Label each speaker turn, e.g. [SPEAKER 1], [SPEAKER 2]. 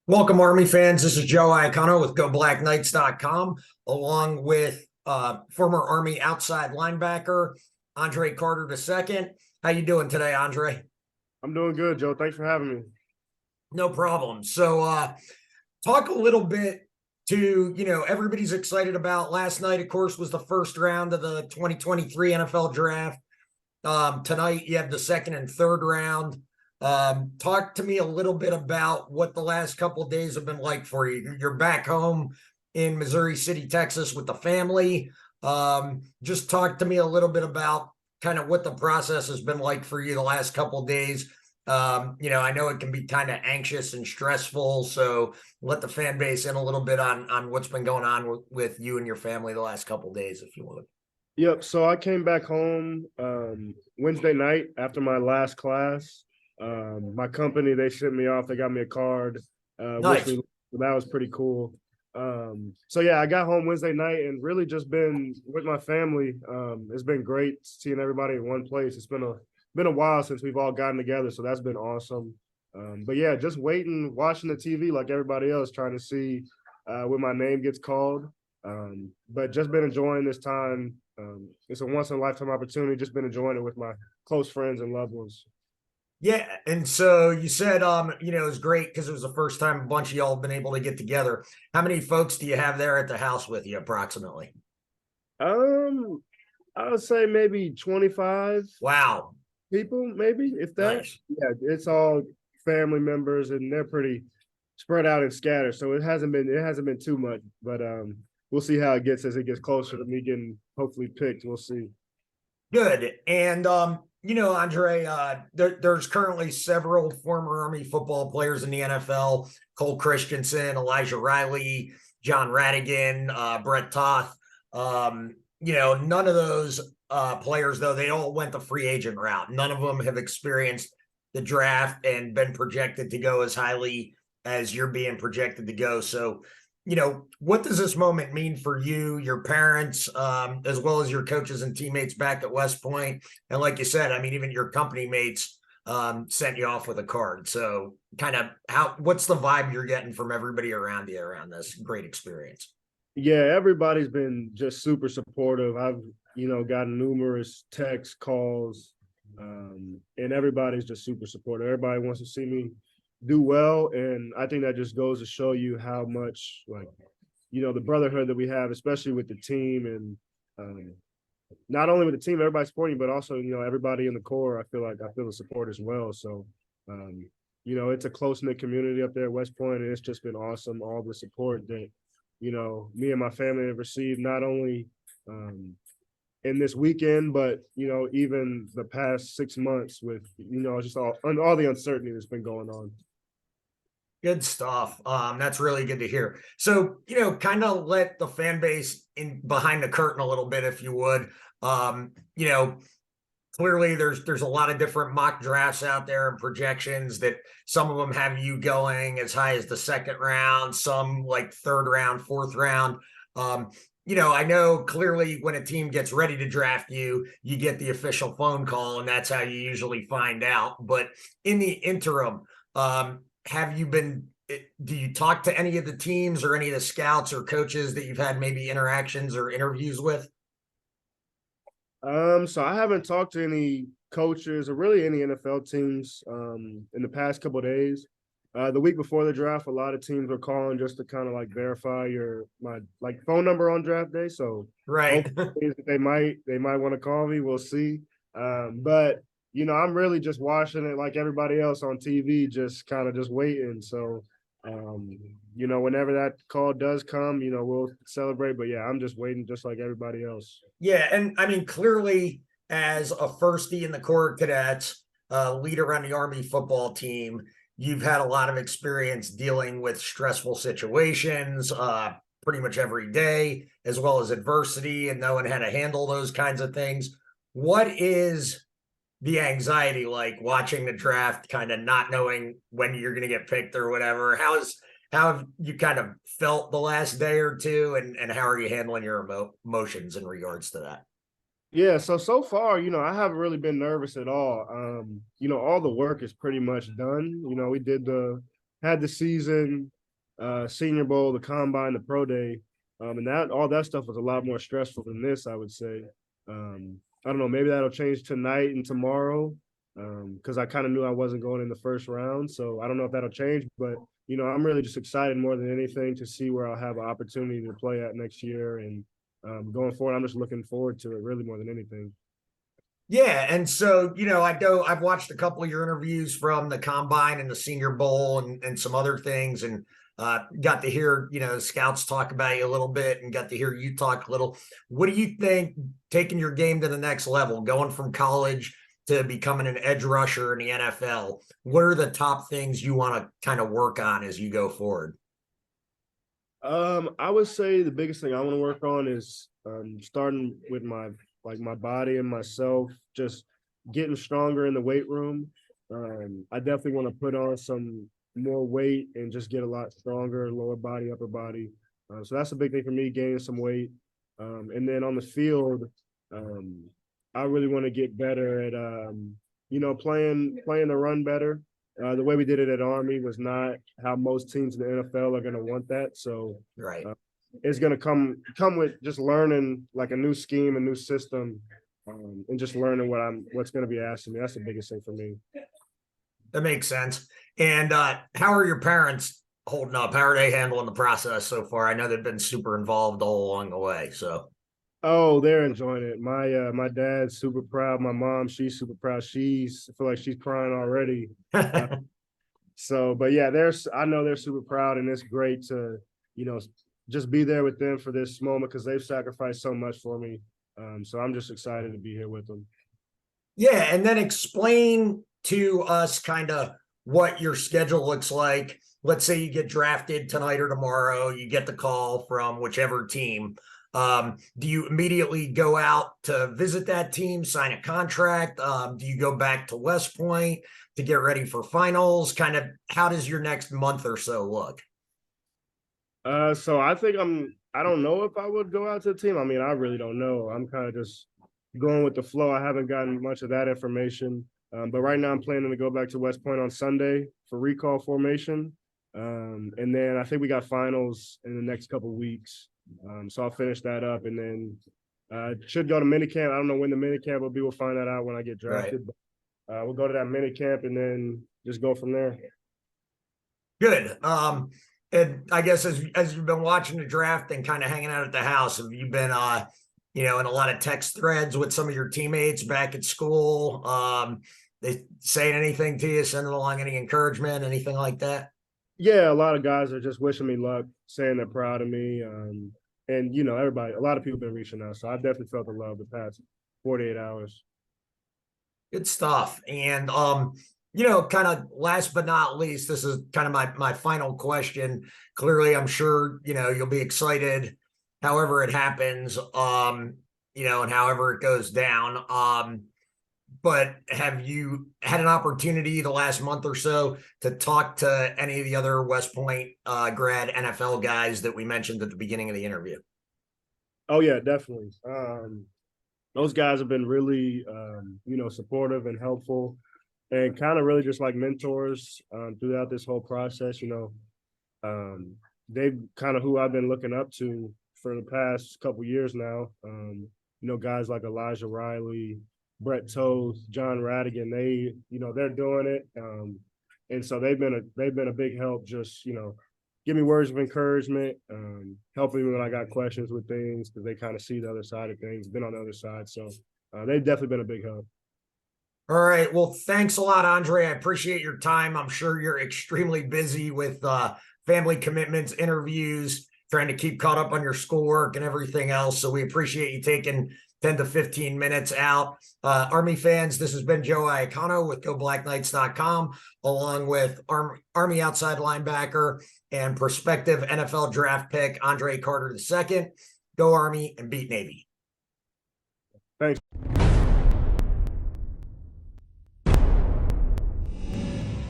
[SPEAKER 1] Welcome, Army fans. This is Joe Iacono with GoBlackKnights.com, along with former Army outside linebacker Andre Carter II. How you doing today, Andre?
[SPEAKER 2] I'm doing good, Joe. Thanks for having me.
[SPEAKER 1] No problem. So, talk a little bit to, everybody's excited about last night, of course, was the first round of the 2023 NFL draft. Tonight, you have the second and third round. Talk to me a little bit about what the last couple of days have been like for you. You're back home in Missouri City, Texas with the family. Just talk to me a little bit about kind of what the process has been like for you the last couple of days. I know it can be kind of anxious and stressful, so let the fan base in a little bit on what's been going on with you and your family the last couple of days, if you would.
[SPEAKER 2] Yep. So I came back home Wednesday night after my last class. My company, they sent me off. They got me a card.
[SPEAKER 1] Nice.
[SPEAKER 2] That was pretty cool. So yeah, I got home Wednesday night and really just been with my family. It's been great seeing everybody in one place. It's been a while since we've all gotten together, so that's been awesome. But yeah, just waiting, watching the TV like everybody else, trying to see when my name gets called. But just been enjoying this time. It's a once in a lifetime opportunity. Just been enjoying it with my close friends and loved ones.
[SPEAKER 1] Yeah, and so you said, it was great because it was the first time a bunch of y'all have been able to get together. How many folks do you have there at the house with you, approximately?
[SPEAKER 2] Um, I would say maybe 25
[SPEAKER 1] Wow,
[SPEAKER 2] people, maybe if that.
[SPEAKER 1] nice.
[SPEAKER 2] Yeah, it's all family members, and they're pretty spread out and scattered. So it hasn't been too much, but we'll see how it gets as it gets closer to me getting hopefully picked. We'll see.
[SPEAKER 1] Good. And Andre, there's currently several former Army football players in the NFL: Cole Christensen, Elijah Riley, John Radigan, Brett Toth. None of those players, though, they all went the free agent route. None of them have experienced the draft and been projected to go as highly as you're being projected to go. So, what does this moment mean for you, your parents, as well as your coaches and teammates back at West Point? And like you said, I mean, even your company mates sent you off with a card. So kind of what's the vibe you're getting from everybody around you around this great experience?
[SPEAKER 2] Yeah, everybody's been just super supportive. I've gotten numerous texts, calls, and everybody's just super supportive. Everybody wants to see me do well, and I think that just goes to show you how much the brotherhood that we have, especially with the team, and not only with the team, everybody supporting, but also everybody in the core. I feel the support as well. So, it's a close knit community up there at West Point, and it's just been awesome. All the support that me and my family have received, not only in this weekend, but even the past 6 months with just all the uncertainty that's been going on.
[SPEAKER 1] Good stuff. That's really good to hear. So, kind of let the fan base in behind the curtain a little bit, if you would. Um, you know, Clearly there's a lot of different mock drafts out there and projections that some of them have you going as high as the second round, some like third round, fourth round. Um, I know clearly when a team gets ready to draft you, you get the official phone call, and that's how you usually find out. But in the interim, have you been do you talk to any of the teams or any of the scouts or coaches that you've had maybe interactions or interviews with?
[SPEAKER 2] So I haven't talked to any coaches or really any NFL teams in the past couple of days. The week before the draft, a lot of teams were calling just to kind of like verify my phone number on draft day. So
[SPEAKER 1] Right.
[SPEAKER 2] hopefully they might want to call me. We'll see. But I'm really just watching it like everybody else on TV, just kind of just waiting. So whenever that call does come, we'll celebrate. But yeah, I'm just waiting just like everybody else.
[SPEAKER 1] Yeah, and I mean, clearly, as a firstie in the Corps Cadets, leader on the Army football team, you've had a lot of experience dealing with stressful situations pretty much every day, as well as adversity, and knowing how to handle those kinds of things. What is the anxiety like watching the draft, kind of not knowing when you're going to get picked or whatever? How have you kind of felt the last day or two, and how are you handling your emotions in regards to that?
[SPEAKER 2] Yeah, so far, I haven't really been nervous at all. All the work is pretty much done. We did the had the season, Senior Bowl, the Combine, the Pro Day, and that all that stuff was a lot more stressful than this, I would say. I don't know, maybe that'll change tonight and tomorrow, because I kind of knew I wasn't going in the first round, so I don't know if that'll change. But I'm really just excited more than anything to see where I'll have an opportunity to play at next year, and going forward, I'm just looking forward to it really more than anything.
[SPEAKER 1] Yeah, and so I've watched a couple of your interviews from the Combine and the Senior Bowl and some other things, and got to hear scouts talk about you a little bit, and got to hear you talk a little. What do you think, taking your game to the next level, going from college to becoming an edge rusher in the NFL? What are the top things you want to kind of work on as you go forward?
[SPEAKER 2] I would say the biggest thing I want to work on is starting with my body and myself, just getting stronger in the weight room. I definitely want to put on some more weight and just get a lot stronger, lower body, upper body. So that's a big thing for me, gaining some weight. And then on the field, I really want to get better at playing the run better. The way we did it at Army was not how most teams in the NFL are going to want that. So
[SPEAKER 1] Right.
[SPEAKER 2] It's going to come with just learning like a new scheme, a new system, and just learning what's going to be asked of me. That's the biggest thing for me.
[SPEAKER 1] That makes sense. And how are your parents holding up? How are they handling the process so far? I know they've been super involved all along the way. So.
[SPEAKER 2] Oh, they're enjoying it. My dad's super proud. My mom, she's super proud. I feel like she's crying already. But yeah, I know they're super proud, and it's great to, just be there with them for this moment, because they've sacrificed so much for me. So I'm just excited to be here with them.
[SPEAKER 1] Yeah, and then explain to us kind of what your schedule looks like. Let's say you get drafted tonight or tomorrow, you get the call from whichever team. Do you immediately go out to visit that team, sign a contract? Do you go back to West Point to get ready for finals? Kind of, how does your next month or so look?
[SPEAKER 2] So I think I don't know if I would go out to the team. I mean, I really don't know. I'm kind of just going with the flow. I haven't gotten much of that information. But right now I'm planning to go back to West Point on Sunday for recall formation. And then I think we got finals in the next couple of weeks. So I'll finish that up, and then should go to minicamp. I don't know when the minicamp will be. We'll find that out when I get drafted.
[SPEAKER 1] Right.
[SPEAKER 2] But we'll go to that minicamp and then just go from there.
[SPEAKER 1] Good. And I guess as you've been watching the draft and kind of hanging out at the house, have you been in a lot of text threads with some of your teammates back at school? They saying anything to you, sending along any encouragement, anything like that?
[SPEAKER 2] Yeah, a lot of guys are just wishing me luck, saying they're proud of me. And everybody, a lot of people have been reaching out. So I definitely felt the love the past 48 hours.
[SPEAKER 1] Good stuff. And kind of last but not least, this is kind of my final question. Clearly, I'm sure you'll be excited however it happens, and however it goes down. But have you had an opportunity the last month or so to talk to any of the other West Point grad NFL guys that we mentioned at the beginning of the interview?
[SPEAKER 2] Oh yeah, definitely. Those guys have been really, supportive and helpful, and kind of really just like mentors throughout this whole process. They've kind of who I've been looking up to for the past couple years now. Guys like Elijah Riley, Brett Toth, John Radigan, they're doing it. And so they've been a big help, just, give me words of encouragement, helping me when I got questions with things, because they kind of see the other side of things, been on the other side. So they've definitely been a big help.
[SPEAKER 1] All right. Well, thanks a lot, Andre. I appreciate your time. I'm sure you're extremely busy with family commitments, interviews, trying to keep caught up on your schoolwork and everything else. So we appreciate you taking 10 to 15 minutes out. Army fans, this has been Joe Iacono with GoBlackKnights.com, along with Army outside linebacker and prospective NFL draft pick Andre Carter II. Go Army and beat Navy.
[SPEAKER 2] Thanks.